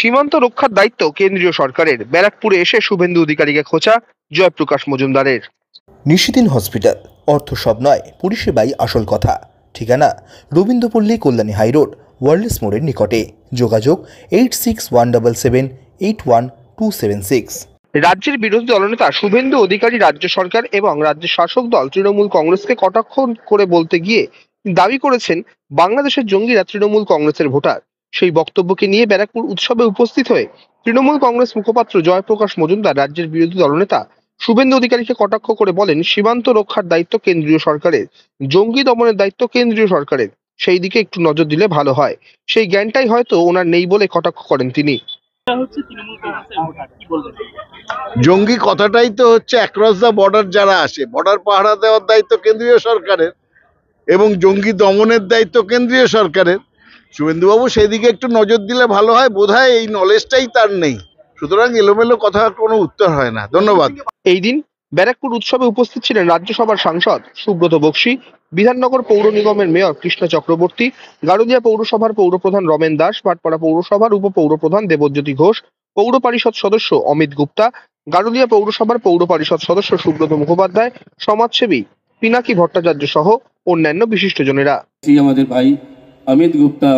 সীমান্ত রক্ষার দায়িত্ব কেন্দ্রীয় সরকারের, ব্যারাকপুরে এসে শুভেন্দু অধিকারীকে খোঁচা জয়প্রকাশ মজুমদারের। নিশিদিন হসপিটাল, অর্থ সব নয়, পরিষেবাই আসল কথা। ঠিকানা রবীন্দ্রপল্লী, কল্যাণী হাইরোড, ওয়ার্ল্ডস মোড়ের নিকটে। যোগাযোগ 8617781276। রাজ্যের বিরোধী দলনেতা শুভেন্দু অধিকারী রাজ্য সরকার এবং রাজ্যের শাসক দল তৃণমূল কংগ্রেসকে কটাক্ষ করে বলতে গিয়ে দাবি করেছেন বাংলাদেশের জঙ্গিরা তৃণমূল কংগ্রেসের ভোটার। সেই বক্তব্যকে নিয়ে ব্যারাকপুর উৎসবে উপস্থিত হয়ে তৃণমূল কংগ্রেস মুখপাত্র জয়প্রকাশ মজুমদার রাজ্যের বিরোধী দলনেতা শুভেন্দু অধিকারীকে কটাক্ষ করে বলেন, সীমান্ত রক্ষার দায়িত্ব কেন্দ্রীয় সরকারের, জঙ্গি দমনের দায়িত্ব কেন্দ্রীয় সরকারের, সেই দিকে একটু নজর দিলে ভালো হয়। সেই জ্ঞানটাই হয়তো ওনার নেই বলে কটাক্ষ করেন তিনি। জঙ্গি কথাটাই তো হচ্ছে অ্যাক্রস দ্য বর্ডার যারা আসে, বর্ডার পাহারা দেওয়ার দায়িত্ব কেন্দ্রীয় সরকারের এবং জঙ্গি দমনের দায়িত্ব কেন্দ্রীয় সরকারের। শুভেন্দুবাবু সেদিকে একটু নজর দিলে ভালো হয়, বোধহয় এই নলেজটাই তার নেই, সুতরাং এলোমেলো কথা কোনো উত্তর হয় না। ধন্যবাদ। এই দিন ব্যারাকপুর উৎসবে উপস্থিত ছিলেন রাজ্যসভার সাংসদ সুব্রত বক্সী, বিধাননগর পৌর নিগমের মেয়র কৃষ্ণ চক্রবর্তী, গারুলিয়া পৌরসভার পৌরপ্রধান রমেন দাস, ভাটপাড়া পৌরসভার উপপৌরপ্রধান দেবজ্যোতি ঘোষ, পৌর পরিষদ সদস্য অমিত গুপ্তা, গারুলিয়া পৌরসভার পৌর পরিষদ সদস্য সুব্রত মুখোপাধ্যায়, সমাজসেবী পিনাকি ভট্টাচার্য সহ অন্যান্য বিশিষ্টজনেরা। আমাদের ভাই অমিত গুপ্তা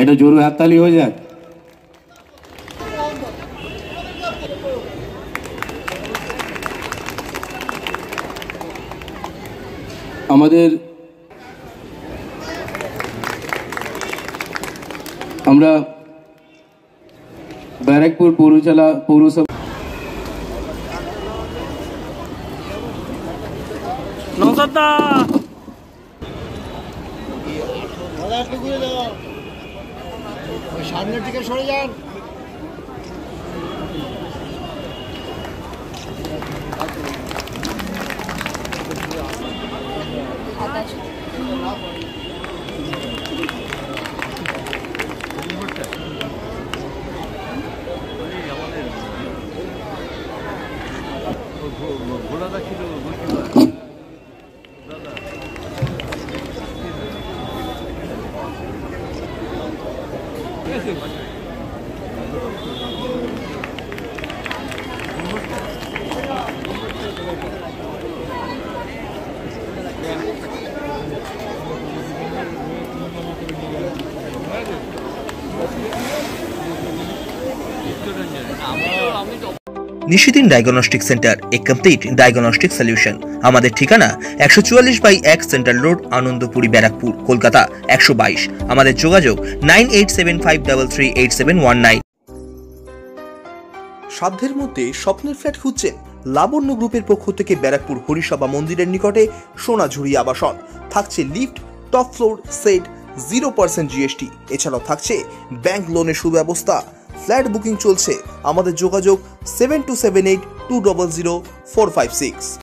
এটা জোরে হাততালি হয়ে যাক। আমাদের আমরা ব্যারাকপুর পৌরসভা সামনের দিকে সরে যান। নিশিদিন ডায়াগনস্টিক সেন্টার, এ কমপ্লিট ডায়াগনস্টিক সলিউশন। আমাদের ঠিকানা 144/1 সেন্ট্রাল রোড, আনন্দপুরি, ব্যারাকপুর, কলকাতা 122। আমাদের যোগাযোগ 9875338719। সাধ্যের মধ্যে স্বপ্নের ফ্ল্যাট খুঁজছেন? লাবণ্য গ্রুপের পক্ষ থেকে ব্যারাকপুর হরিসভা মন্দিরের নিকটে সোনাঝুরি আবাসন। থাকছে lift, top floor, set, 0% GST। এছাড়াও থাকছে ব্যাংক লোনের সুব্যবস্থা। ফ্ল্যাট বুকিং চলছে। আমাদের যোগাযোগ 7278200456।